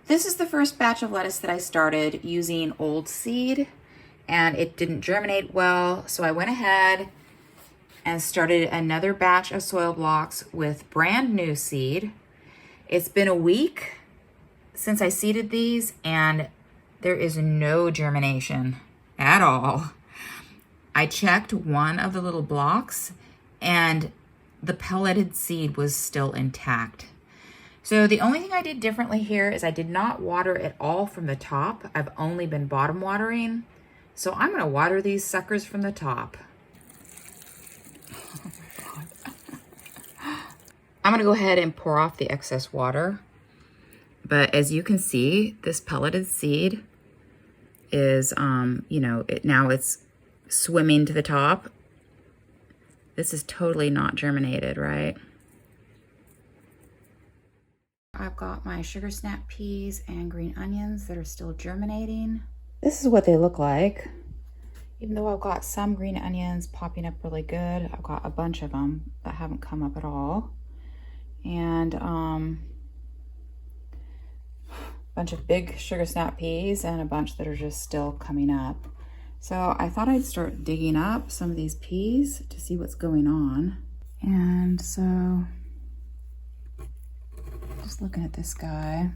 This is the first batch of lettuce that I started using old seed, and it didn't germinate well, so I went ahead and started another batch of soil blocks with brand new seed. It's been a week since I seeded these, and there is no germination at all. I checked one of the little blocks, and the pelleted seed was still intact. So the only thing I did differently here is I did not water at all from the top. I've only been bottom watering. So I'm gonna water these suckers from the top. I'm gonna go ahead and pour off the excess water. But as you can see, this pelleted seed is, now it's swimming to the top. This is totally not germinated, right? I've got my sugar snap peas and green onions that are still germinating. This is what they look like. Even though I've got some green onions popping up really good, I've got a bunch of them that haven't come up at all. And a bunch of big sugar snap peas and a bunch that are just still coming up. So I thought I'd start digging up some of these peas to see what's going on. And so just looking at this guy,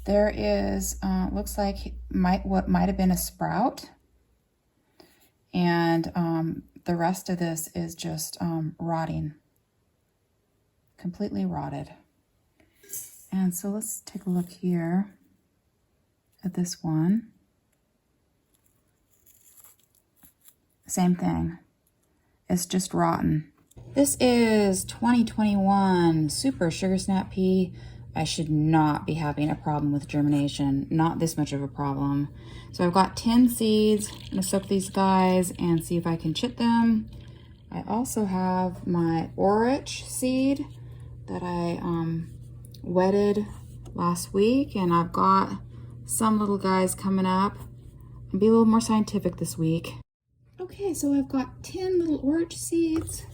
there is, looks like what might have been a sprout, and the rest of this is just rotting, completely rotted. And so let's take a look here at this one. Same thing, it's just rotten. This is 2021 Super Sugar Snap Pea. I should not be having a problem with germination, not this much of a problem. So I've got 10 seeds. I'm gonna soak these guys and see if I can chit them. I also have my orach seed that I wetted last week, and I've got some little guys coming up. I'll be a little more scientific this week. Okay, so I've got 10 little orach seeds.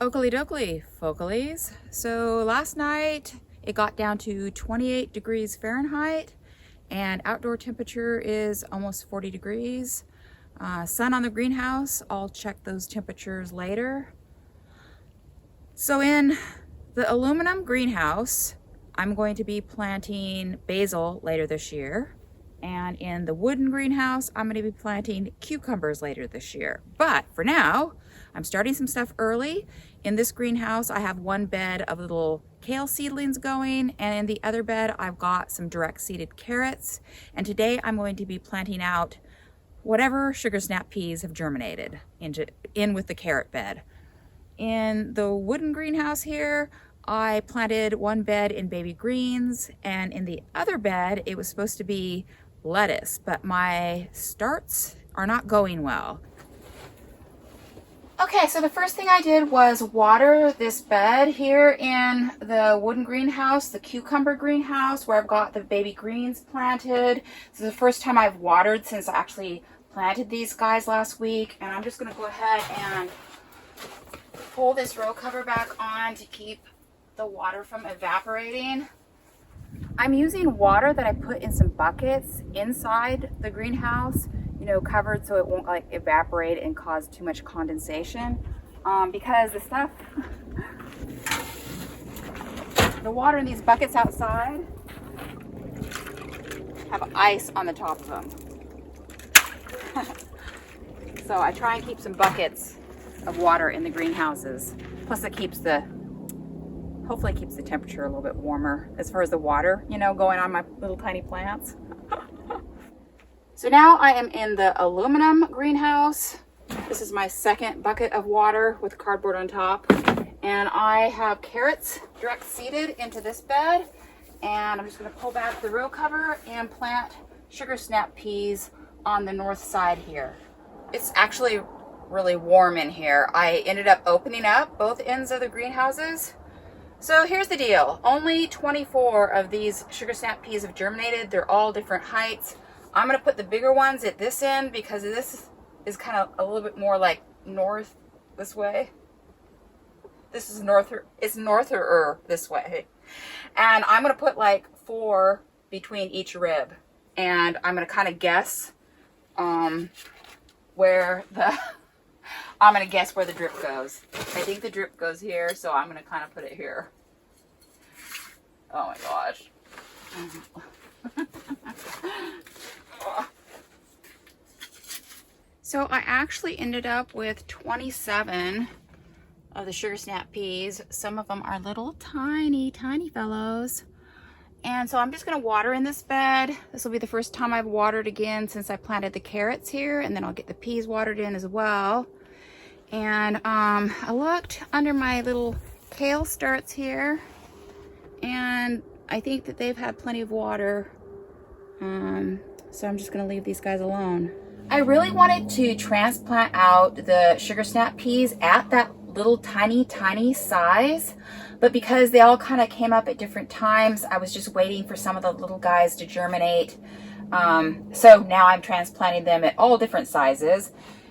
Oakley dokley, focalies. So last night it got down to 28 degrees Fahrenheit, and outdoor temperature is almost 40 degrees. Sun on the greenhouse, I'll check those temperatures later. So in the aluminum greenhouse, I'm going to be planting basil later this year. And in the wooden greenhouse, I'm gonna be planting cucumbers later this year. But for now, I'm starting some stuff early. In this greenhouse, I have one bed of little kale seedlings going, and in the other bed, I've got some direct seeded carrots. And today I'm going to be planting out whatever sugar snap peas have germinated in with the carrot bed. In the wooden greenhouse here, I planted one bed in baby greens, and in the other bed, it was supposed to be lettuce, but my starts are not going well. Okay, so the first thing I did was water this bed here in the wooden greenhouse, the cucumber greenhouse, where I've got the baby greens planted. This is the first time I've watered since I actually planted these guys last week, and I'm just gonna go ahead and pull this row cover back on to keep the water from evaporating. I'm using water that I put in some buckets inside the greenhouse, covered so it won't like evaporate and cause too much condensation, because the water in these buckets outside have ice on the top of them. So I try and keep some buckets of water in the greenhouses. Plus it hopefully keeps the temperature a little bit warmer as far as the water, going on my little tiny plants. So now I am in the aluminum greenhouse. This is my second bucket of water with cardboard on top. And I have carrots direct seeded into this bed. And I'm just gonna pull back the row cover and plant sugar snap peas on the north side here. It's actually really warm in here. I ended up opening up both ends of the greenhouses. So here's the deal. Only 24 of these sugar snap peas have germinated. They're all different heights. I'm gonna put the bigger ones at this end because this is kind of a little bit more like north this way. This is it's norther this way. And I'm gonna put like 4 between each rib. And I'm gonna kind of guess where the drip goes. I think the drip goes here, so I'm gonna kind of put it here. Oh my gosh. So I actually ended up with 27 of the sugar snap peas. Some of them are little tiny fellows. And so I'm just gonna water in this bed. This will be the first time I've watered again since I planted the carrots here, and then I'll get the peas watered in as well. And I looked under my little kale starts here, and I think that they've had plenty of water. So I'm just gonna leave these guys alone. I really wanted to transplant out the sugar snap peas at that little tiny size, but because they all kind of came up at different times, I was just waiting for some of the little guys to germinate. So now I'm transplanting them at all different sizes.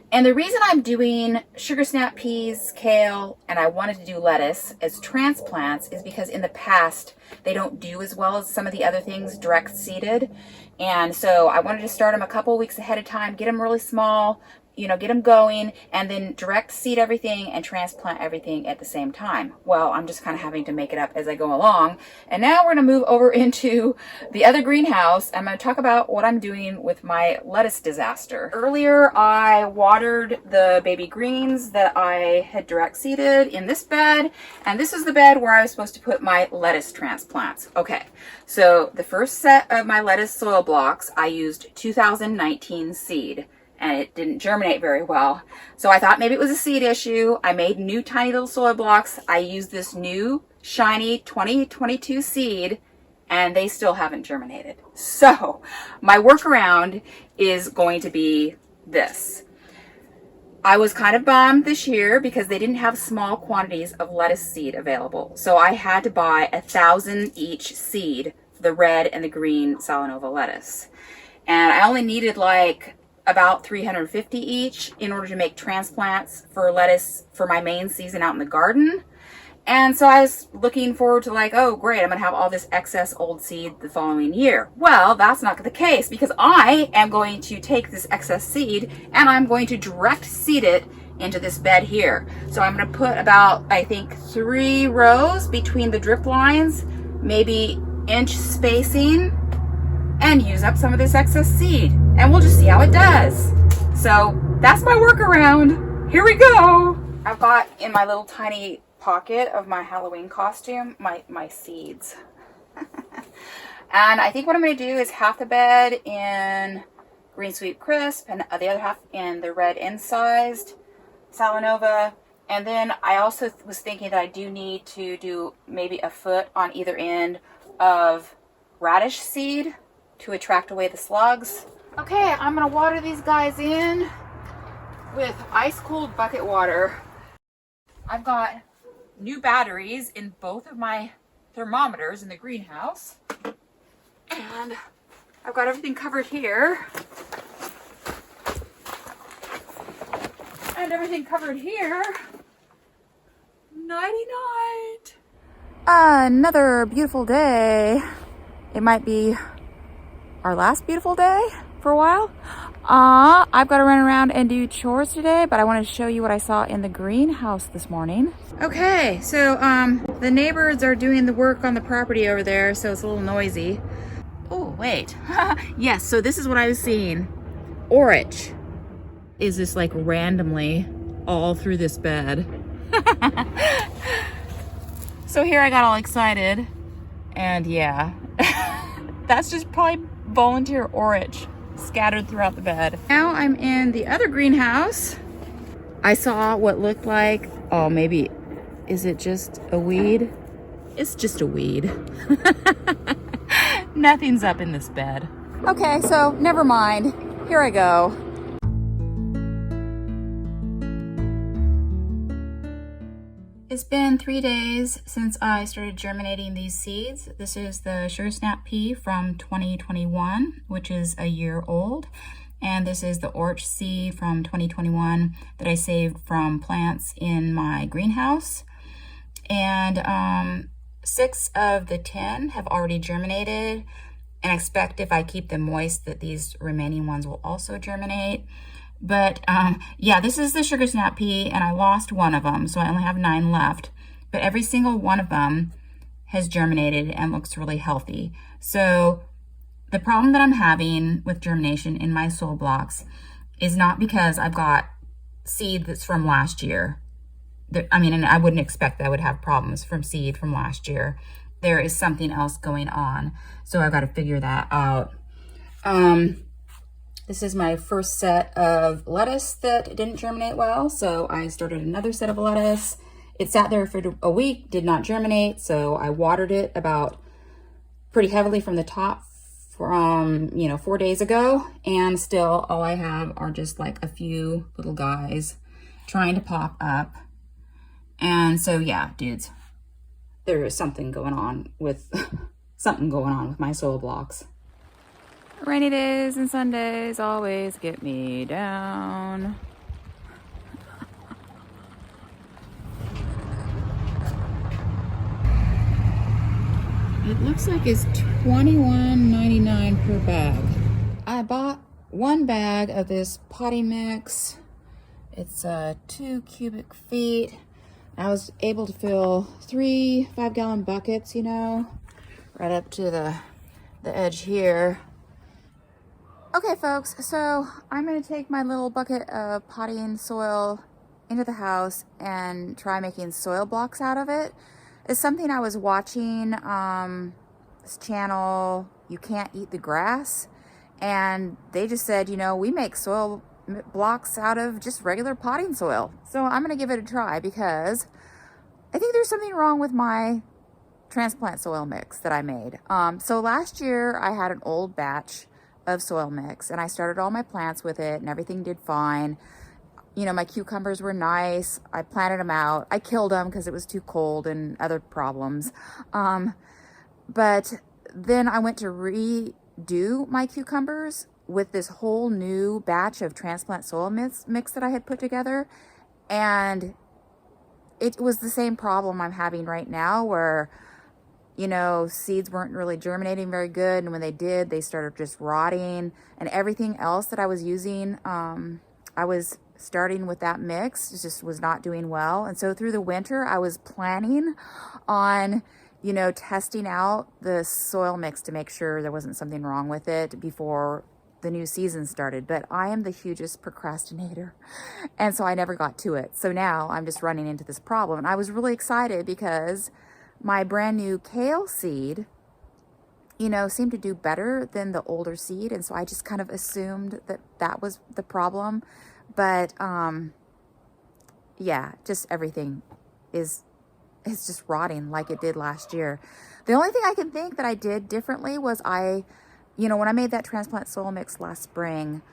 And the reason I'm doing sugar snap peas, kale, and I wanted to do lettuce as transplants is because in the past, they don't do as well as some of the other things direct seeded. And so I wanted to start them a couple weeks ahead of time, get them really small, you know, get them going, and then direct seed everything and transplant everything at the same time. Well, I'm just kind of having to make it up as I go along. And now we're gonna move over into the other greenhouse. I'm gonna talk about what I'm doing with my lettuce disaster. Earlier, I watered the baby greens that I had direct seeded in this bed, and this is the bed where I was supposed to put my lettuce transplants. Okay, so the first set of my lettuce soil blocks, I used 2019 seed. And it didn't germinate very well. So I thought maybe it was a seed issue. I made new tiny little soil blocks. I used this new shiny 2022 seed, and they still haven't germinated. So my workaround is going to be this. I was kind of bummed this year because they didn't have small quantities of lettuce seed available. So I had to buy 1,000 each seed for the red and the green Salanova lettuce. And I only needed like about 350 each in order to make transplants for lettuce for my main season out in the garden. And so I was looking forward to like, oh great, I'm gonna have all this excess old seed the following year. Well, that's not the case because I am going to take this excess seed and I'm going to direct seed it into this bed here. So I'm gonna put about, I think, 3 rows between the drip lines, maybe inch spacing, and use up some of this excess seed, and we'll just see how it does. So that's my workaround. Here we go. I've got in my little tiny pocket of my Halloween costume my seeds. And I think what I'm going to do is half the bed in Green Sweet Crisp and the other half in the red incised Salanova. And then I also was thinking that I do need to do maybe a foot on either end of radish seed to attract away the slugs. Okay, I'm gonna water these guys in with ice cold bucket water. I've got new batteries in both of my thermometers in the greenhouse. And I've got everything covered here. And everything covered here. Nighty night. Another beautiful day. It might be our last beautiful day for a while. I've got to run around and do chores today, but I wanted to show you what I saw in the greenhouse this morning. Okay, so the neighbors are doing the work on the property over there, so it's a little noisy. Oh, wait. Yes, so this is what I was seeing. Orach is this like randomly all through this bed. So here I got all excited, and yeah, that's just probably volunteer orach scattered throughout the bed. Now I'm in the other greenhouse. I saw what looked like, oh, maybe, is it just a weed? It's just a weed. Nothing's up in this bed. Okay, so never mind. Here I go. It's been 3 days since I started germinating these seeds. This is the Sugar Snap pea from 2021, which is a year old. And this is the orach seed from 2021 that I saved from plants in my greenhouse. And 6 of the 10 have already germinated, and I expect if I keep them moist that these remaining ones will also germinate. But yeah, this is the sugar snap pea, and I lost one of them, so I only have 9 left. But every single one of them has germinated and looks really healthy. So the problem that I'm having with germination in my soil blocks is not because I've got seed that's from last year. I mean, and I wouldn't expect that I would have problems from seed from last year. There is something else going on. So I've got to figure that out. This is my first set of lettuce that didn't germinate well. So I started another set of lettuce. It sat there for a week, did not germinate. So I watered it about pretty heavily from the top from, 4 days ago. And still all I have are just like a few little guys trying to pop up. And so, yeah, dudes, there is something going on with my soil blocks. Rainy days and Sundays always get me down. It looks like it's $21.99 per bag. I bought 1 bag of this potty mix. It's 2 cubic feet. I was able to fill 3 5-gallon buckets, right up to the edge here. Okay, folks, so I'm going to take my little bucket of potting soil into the house and try making soil blocks out of it. It's something I was watching, this channel, You Can't Eat the Grass, and they just said, we make soil blocks out of just regular potting soil. So I'm going to give it a try because I think there's something wrong with my transplant soil mix that I made. So last year I had an old batch of soil mix and I started all my plants with it and everything did fine. My cucumbers were nice. I planted them out. I killed them because it was too cold and other problems. But then I went to redo my cucumbers with this whole new batch of transplant soil mix that I had put together. And it was the same problem I'm having right now where, seeds weren't really germinating very good. And when they did, they started just rotting. And everything else that I was using, I was starting with that mix, it just was not doing well. And so through the winter, I was planning on, testing out the soil mix to make sure there wasn't something wrong with it before the new season started. But I am the hugest procrastinator. And so I never got to it. So now I'm just running into this problem. And I was really excited because my brand new kale seed, seemed to do better than the older seed. And so I just kind of assumed that that was the problem. But, yeah, just everything is just rotting like it did last year. The only thing I can think that I did differently was when I made that transplant soil mix last spring,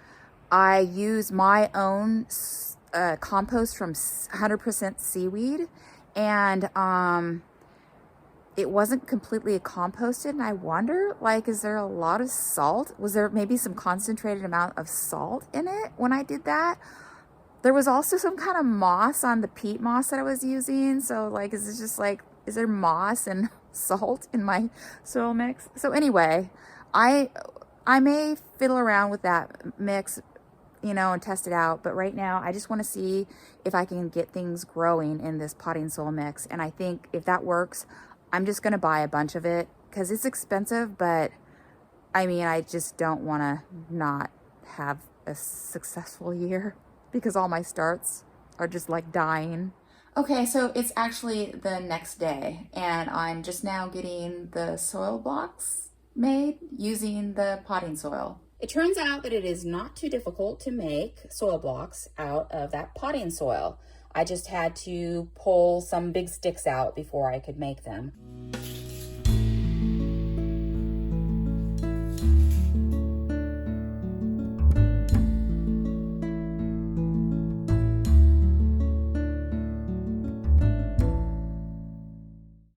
I used my own compost from 100% seaweed, and it wasn't completely composted. And I wonder, is there a lot of salt? Was there maybe some concentrated amount of salt in it when I did that? There was also some kind of moss on the peat moss that I was using. So is there moss and salt in my soil mix? So anyway, I may fiddle around with that mix, and test it out. But right now I just want to see if I can get things growing in this potting soil mix. And I think if that works, I'm just going to buy a bunch of it because it's expensive, but I just don't want to not have a successful year because all my starts are just dying. Okay, so it's actually the next day and I'm just now getting the soil blocks made using the potting soil. It turns out that it is not too difficult to make soil blocks out of that potting soil. I just had to pull some big sticks out before I could make them.